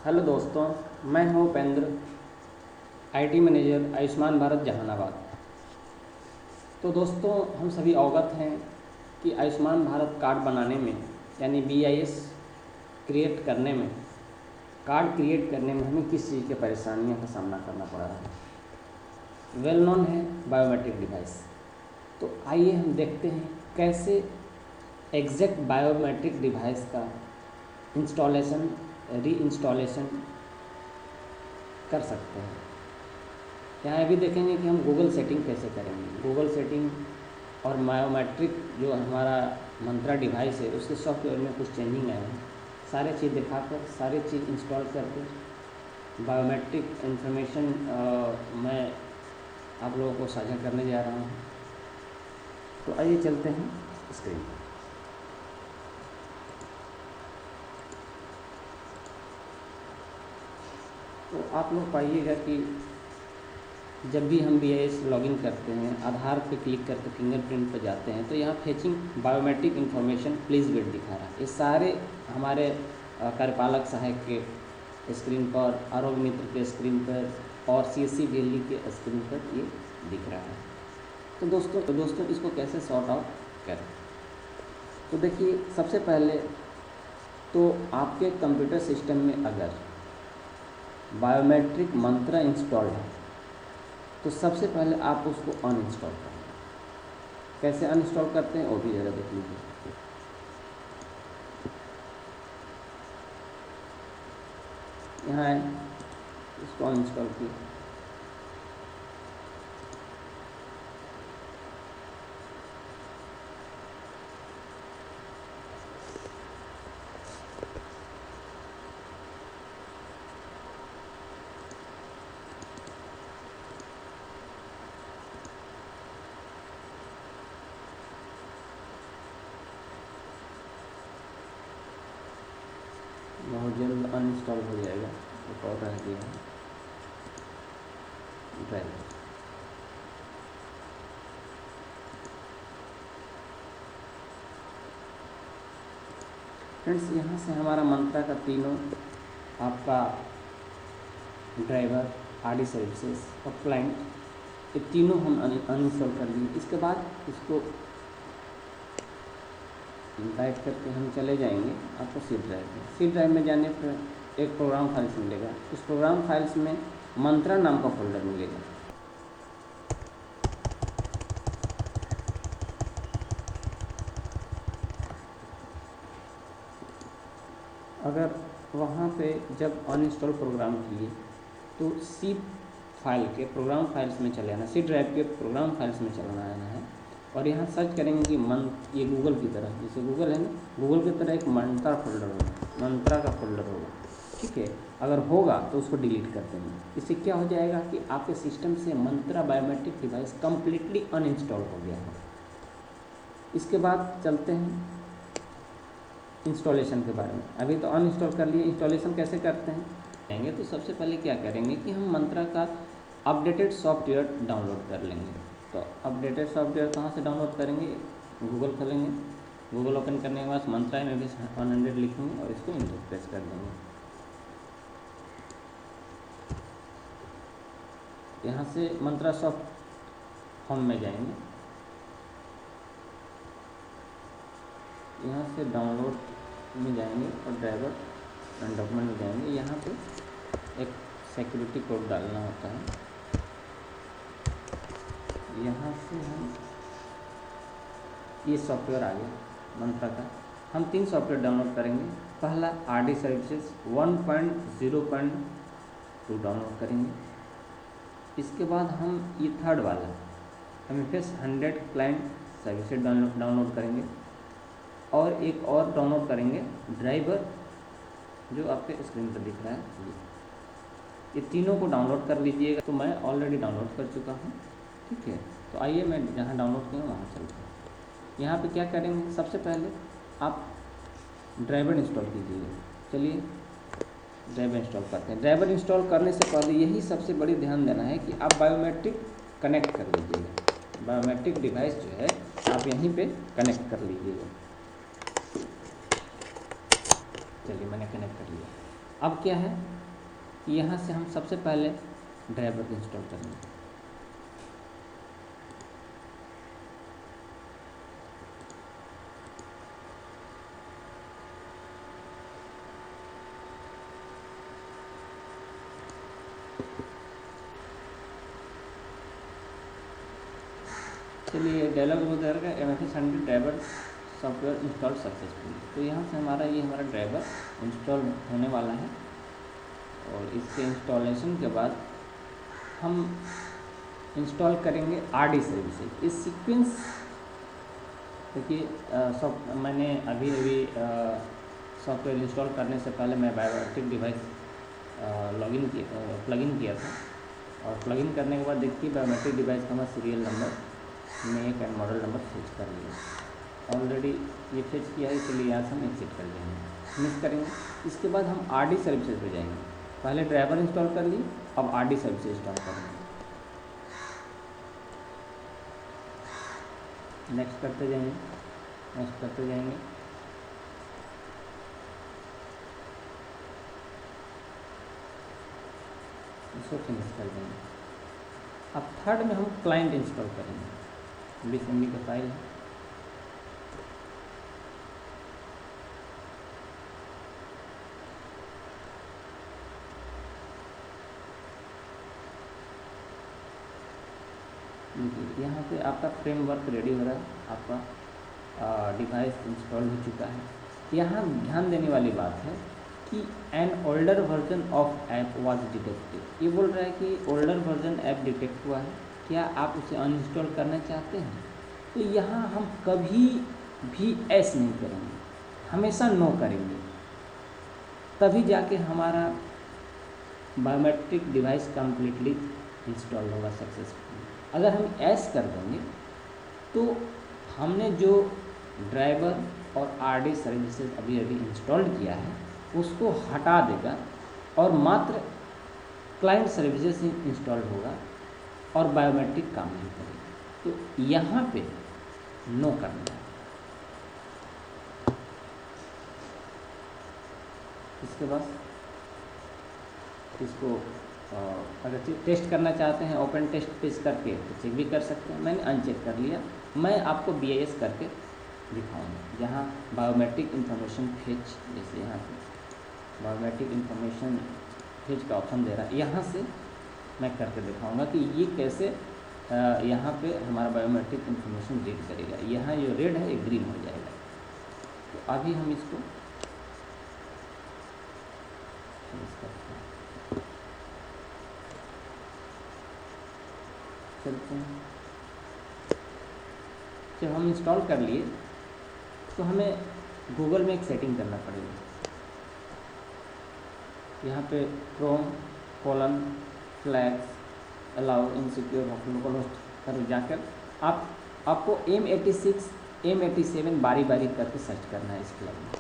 Hello दोस्तों, मैं हूं उपेंद्र, आईटी मैनेजर आयुष्मान भारत जहानाबाद। तो दोस्तों, हम सभी अवगत हैं कि आयुष्मान भारत कार्ड बनाने में यानी BIS क्रिएट करने में हमें किस चीज़ की परेशानियों का सामना करना पड़ रहा है। वेल नोन है बायोमेट्रिक डिवाइस। तो आइए हम देखते हैं कैसे एग्जैक्ट बायोमेट्रिक डिवाइस का इंस्टॉलेशन री इंस्टॉलेशन कर सकते हैं। यहाँ ये भी देखेंगे कि हम गूगल सेटिंग कैसे करेंगे। गूगल सेटिंग और बायोमेट्रिक जो हमारा मंत्रा डिवाइस है उसके सॉफ्टवेयर में कुछ चेंजिंग आए हैं। सारे चीज़ दिखाकर सारी चीज़ इंस्टॉल करके बायोमेट्रिक इंफॉर्मेशन मैं आप लोगों को साझा करने जा रहा हूँ। तो आइए चलते हैं स्क्रीन पर। तो आप लोग पाइएगा कि जब भी हम BIS लॉगिन करते हैं, आधार पे क्लिक करके फिंगरप्रिंट पर जाते हैं तो यहाँ fetching biometric information please wait दिखा रहा है। ये सारे हमारे कार्यपालक सहायक के स्क्रीन पर, आरोग्य मित्र के स्क्रीन पर और CSC दिल्ली के स्क्रीन पर ये दिख रहा है। तो दोस्तों इसको कैसे सॉर्ट आउट करें। तो देखिए, सबसे पहले तो आपके कंप्यूटर सिस्टम में अगर बायोमेट्रिक मंत्रा इंस्टॉल है तो सबसे पहले आप उसको अनइंस्टॉल करें। कैसे अनइंस्टॉल करते हैं वो भी ज़रा देख लीजिए। यहाँ है, इसको अनइंस्टॉल किए। बहुत जल्द अनइंस्टॉल हो जाएगा। एक और रह गया है ड्राइवर। फ्रेंड्स, यहाँ से हमारा मंत्रा का तीनों आपका ड्राइवर, RD सर्विसेज और क्लाइंट, ये तीनों हम अनइंस्टॉल कर लिए। इसके बाद इसको टाइप करके हम चले जाएंगे आपको सी ड्राइव में जाने पर एक प्रोग्राम फाइल्स मिलेगा। उस प्रोग्राम फाइल्स में मंत्रा नाम का फोल्डर मिलेगा। अगर वहाँ पे जब अनइंस्टॉल प्रोग्राम किए तो सी फाइल के प्रोग्राम फाइल्स में चले आना, सी ड्राइव के प्रोग्राम फाइल्स में चलाना आना है और यहाँ सर्च करेंगे कि ये गूगल की तरह, जैसे गूगल है ना, गूगल की तरह एक मंत्रा फोल्डर होगा, मंत्रा का फोल्डर होगा। ठीक है, अगर होगा तो उसको डिलीट कर देंगे। इससे क्या हो जाएगा कि आपके सिस्टम से मंत्रा बायोमेट्रिक डिवाइस कम्प्लीटली अनइंस्टॉल हो गया है। इसके बाद चलते हैं इंस्टॉलेशन के बारे में। अभी तो अनइंस्टॉल कर लिए, इंस्टॉलेशन कैसे करते हैं तो सबसे पहले क्या करेंगे कि हम मंत्रा का अपडेटेड सॉफ्टवेयर डाउनलोड कर लेंगे। तो अपडेटेड सॉफ्टवेयर कहाँ से डाउनलोड करेंगे, गूगल खोलेंगे। गूगल ओपन करने के बाद मंत्रा में भी 100 लिखेंगे और इसको इंटर प्रेस कर देंगे। यहाँ से मंत्रा सॉफ्ट होम में जाएंगे, यहाँ से डाउनलोड में जाएंगे और ड्राइवर एंड डॉक्यूमेंट में जाएंगे। यहाँ पे एक सिक्योरिटी कोड डालना होता है। यहाँ से हम ये सॉफ्टवेयर आ गया मंत्रा का। हम 3 सॉफ्टवेयर डाउनलोड करेंगे। पहला RD सर्विसेज 1.0.2 डाउनलोड करेंगे। इसके बाद हम ये थर्ड वाला MFS 100 क्लाइंट सर्विसेज डाउनलोड करेंगे और एक और डाउनलोड करेंगे ड्राइवर, जो आपके स्क्रीन पर दिख रहा है। ये तीनों को डाउनलोड कर लीजिएगा। तो मैं ऑलरेडी डाउनलोड कर चुका हूँ। ठीक है, तो आइए मैं जहाँ डाउनलोड किया वहाँ चलते हैं। यहाँ पे क्या करेंगे, सबसे पहले आप ड्राइवर इंस्टॉल कीजिएगा। चलिए ड्राइवर इंस्टॉल करते हैं। ड्राइवर इंस्टॉल करने से पहले यही सबसे बड़ी ध्यान देना है कि आप बायोमेट्रिक कनेक्ट कर लीजिएगा। बायोमेट्रिक डिवाइस जो है आप यहीं पे कनेक्ट कर लीजिएगा। चलिए मैंने कनेक्ट कर लिया। अब क्या है, यहाँ से हम सबसे पहले ड्राइवर को इंस्टॉल करेंगे। चलिए डायलॉग उधर का MFS 100 driver software install successfully. तो यहाँ से हमारा ड्राइवर इंस्टॉल होने वाला है और इसके इंस्टॉलेशन के बाद हम इंस्टॉल करेंगे RD सर्विसेज। इस सीक्वेंस देखिए मैंने अभी सॉफ्टवेयर इंस्टॉल करने से पहले मैं बायोमेट्रिक डिवाइस प्लगइन किया था और प्लगइन करने के बाद देखिए बायोमेट्रिक डिवाइस का मैं serial number make and model number fetch कर लिया। ऑलरेडी ये फेच किया है, इसलिए यहाँ से हम एग्जिट कर देंगे, मिस करेंगे। इसके बाद हम RD सर्विसेज पे जाएंगे। पहले ड्राइवर इंस्टॉल कर ली, अब RD सर्विसेज इंस्टॉल करेंगे। नेक्स्ट करते जाएंगे। इसको फिनिश कर देंगे। अब थर्ड में हम क्लाइंट इंस्टॉल करेंगे। BSMB का फाइल है, देखिए यहाँ पे आपका फ्रेमवर्क रेडी हो रहा है, आपका डिवाइस इंस्टॉल हो चुका है। यहाँ ध्यान देने वाली बात है कि an older version of app was detected. ये बोल रहा है कि ओल्डर वर्जन ऐप डिटेक्ट हुआ है, क्या आप उसे अनइंस्टॉल करना चाहते हैं? तो यहाँ हम कभी भी ऐस नहीं करेंगे, हमेशा नो करेंगे, तभी जाके हमारा बायोमेट्रिक डिवाइस कम्प्लीटली इंस्टॉल होगा सक्सेसफुली। अगर हम ऐस कर देंगे तो हमने जो ड्राइवर और RD सर्विसेज अभी इंस्टॉल किया है उसको हटा देगा और मात्र क्लाइंट सर्विसेज ही इंस्टॉल होगा और बायोमेट्रिक काम नहीं करेगा। तो यहाँ पे नो करना है। इसके बाद इसको अगर टेस्ट करना चाहते हैं ओपन टेस्ट पेज करके तो चेक भी कर सकते हैं। मैंने अनचेक कर लिया, मैं आपको BIS करके दिखाऊंगा जहाँ बायोमेट्रिक इंफॉर्मेशन फेच, जैसे यहाँ पे बायोमेट्रिक इंफॉर्मेशन फेच का ऑप्शन दे रहा है, यहाँ से मैं करके दिखाऊंगा कि ये कैसे यहाँ पे हमारा बायोमेट्रिक इंफॉर्मेशन रीड करेगा। यहाँ जो रेड है ये ग्रीन हो जाएगा। तो अभी हम इसको चलते हैं। जब हम इंस्टॉल कर लिए तो हमें गूगल में एक सेटिंग करना पड़ेगा। यहाँ पे Chrome flags allow insecure local host पर जाकर आपको M86 M87 बारी बारी करके सर्च करना है। इस फ्लैग में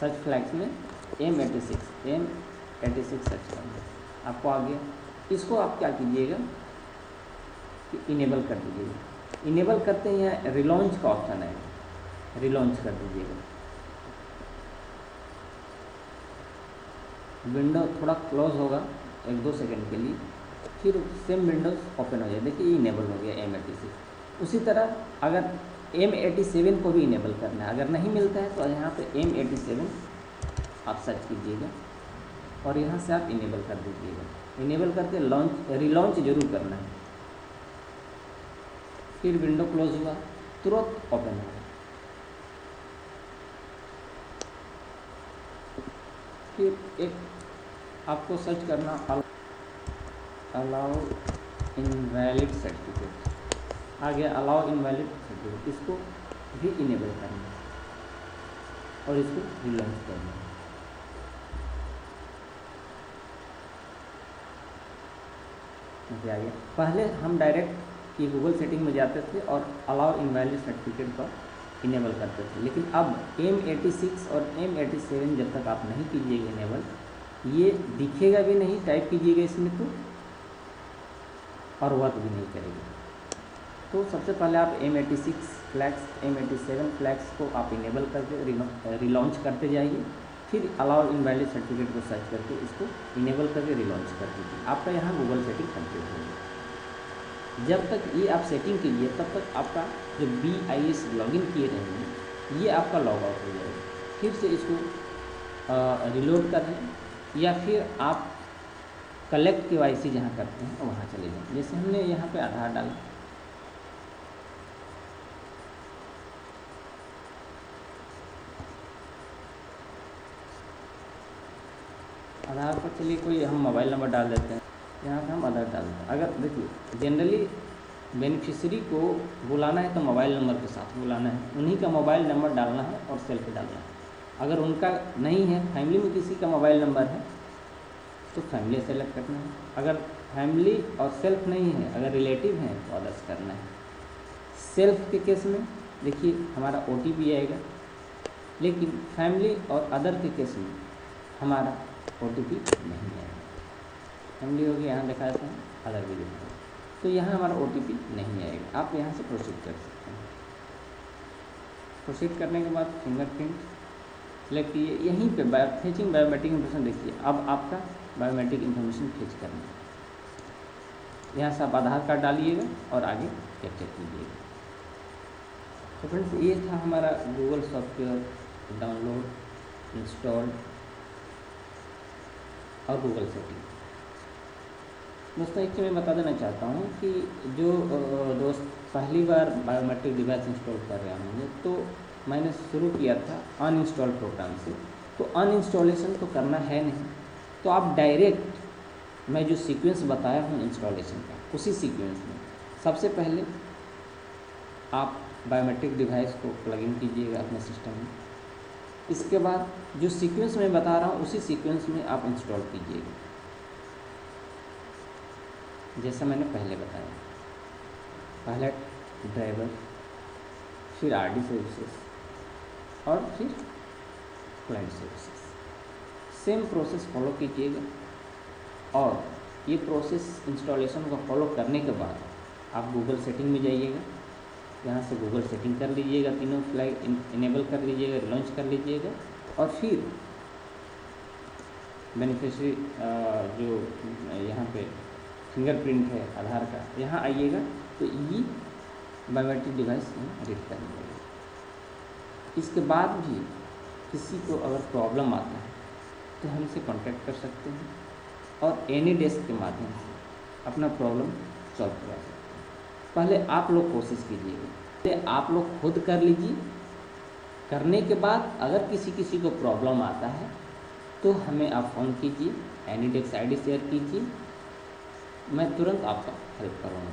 सर्च फ्लैग्स में M86 सर्च करना है, आपको आ गया। इसको आप क्या कीजिएगा कि इनेबल कर दीजिएगा। इनेबल करते हैं यहाँ रिलॉन्च का ऑप्शन है, रिलॉन्च कर दीजिएगा। विंडो थोड़ा क्लोज होगा 1-2 सेकंड के लिए, फिर सेम विंडोज ओपन हो जाए। देखिए ये इनेबल हो गया M86। उसी तरह अगर M87 को भी इनेबल करना है, अगर नहीं मिलता है तो यहाँ पे M87 आप सर्च कीजिएगा और यहाँ से आप इनेबल कर दीजिएगा। इनेबल करके रिलॉन्च जरूर करना है। फिर विंडो क्लोज हुआ, तुरंत ओपन होगा। फिर एक आपको सर्च करना अलाउ इनवैलिड सर्टिफिकेट आ गया। अलाउ इनवैलिड सर्टिफिकेट, इसको भी इनेबल करना और इसको रिलॉन्च करना। आ गया। पहले हम डायरेक्ट ये गूगल सेटिंग में जाते थे और अलाउ इनवैलिड सर्टिफिकेट को इनेबल करते थे, लेकिन अब M86 और M87 जब तक आप नहीं कीजिएगा इनेबल, ये दिखेगा भी नहीं, टाइप कीजिएगा इसमें तो, और वर्क भी नहीं करेगा। तो सबसे पहले आप M86 फ्लैग्स M87 फ्लैग्स को आप इनेबल करके रिलॉन्च करते जाइए। फिर अलाउ इनवैलिड सर्टिफिकेट को सर्च करके इसको इनेबल करके रिलॉन्च कर दीजिए। आपका यहाँ गूगल सेटिंग कंप्लीट होगी। जब तक ये आप सेटिंग कीजिए तब तक आपका जो BIS लॉगिन किए रहेंगे ये आपका लॉग आउट हो जाएगा। फिर से इसको रिलोड कर लें या फिर आप कलेक्ट KYC जहाँ करते हैं वहाँ चले जाएं। जैसे हमने यहाँ पे आधार डाला, आधार पर चलिए कोई हम मोबाइल नंबर डाल देते हैं, यहाँ पे हम आधार डालते हैं। अगर देखिए जनरली बेनिफिशियरी को बुलाना है तो मोबाइल नंबर के साथ बुलाना है, उन्हीं का मोबाइल नंबर डालना है और सेल्फ डालना है। अगर उनका नहीं है, फैमिली में किसी का मोबाइल नंबर है तो फैमिली सेलेक्ट करना है। अगर फैमिली और सेल्फ नहीं है, अगर रिलेटिव हैं तो अदर्स करना है। सेल्फ के केस में देखिए हमारा OTP आएगा, लेकिन फैमिली और अदर के केस में हमारा OTP नहीं आएगा। फैमिली हो गया, यहाँ दिखा देते हैं, अदर भी दिखा देते हैं, तो यहाँ हमारा OTP नहीं आएगा। आप यहाँ से प्रोसीड कर सकते हैं। प्रोसीड करने के बाद फिंगरप्रिंट सेलेक्ट कीजिए। यहीं पे फेचिंग बायोमेट्रिक इन्फॉर्मेशन देखिए, अब आपका बायोमेट्रिक इन्फॉर्मेशन फेच करना है। यहाँ से आप आधार कार्ड डालिएगा और आगे कैप्चर कीजिएगा। तो फ्रेंड्स ये था हमारा गूगल सॉफ्टवेयर डाउनलोड, इंस्टॉल और गूगल सेटिंग। दोस्तों एक चीज़ मैं बता देना चाहता हूँ कि जो दोस्त पहली बार बायोमेट्रिक डिवाइस इंस्टॉल कर रहे होंगे, तो मैंने शुरू किया था अनइंस्टॉल प्रोग्राम से, तो अनइंस्टॉलेशन तो करना है नहीं, तो आप डायरेक्ट मैं जो सीक्वेंस बताया हूँ इंस्टॉलेशन का, उसी सीक्वेंस में सबसे पहले आप बायोमेट्रिक डिवाइस को प्लग इन कीजिएगा अपने सिस्टम में। इसके बाद जो सीक्वेंस मैं बता रहा हूँ उसी सीक्वेंस में आप इंस्टॉल कीजिएगा, जैसा मैंने पहले बताया। पहले ड्राइवर, फिर RD सर्विसेज और फिर client services. Same process follow कीजिएगा और ये प्रोसेस इंस्टॉलेशन को फॉलो करने के बाद आप गूगल सेटिंग में जाइएगा। यहाँ से गूगल सेटिंग कर लीजिएगा, तीनों फ्लैग इनेबल कर लीजिएगा, लॉन्च कर लीजिएगा और फिर बेनिफिशियरी जो यहाँ पे फिंगरप्रिंट है आधार का, यहाँ आइएगा तो ये बायोमेट्रिक डिवाइस रीड कर लीजिएगा। इसके बाद भी किसी को अगर प्रॉब्लम आता है तो हमसे कांटेक्ट कर सकते हैं और एनी डेस्क के माध्यम से अपना प्रॉब्लम सॉल्व करा सकते हैं। पहले आप लोग कोशिश कीजिएगा, पहले आप लोग खुद कर लीजिए। करने के बाद अगर किसी को प्रॉब्लम आता है तो हमें आप फ़ोन कीजिए, एनी डेस्क ID शेयर कीजिए, मैं तुरंत आपका हेल्प करूँगा।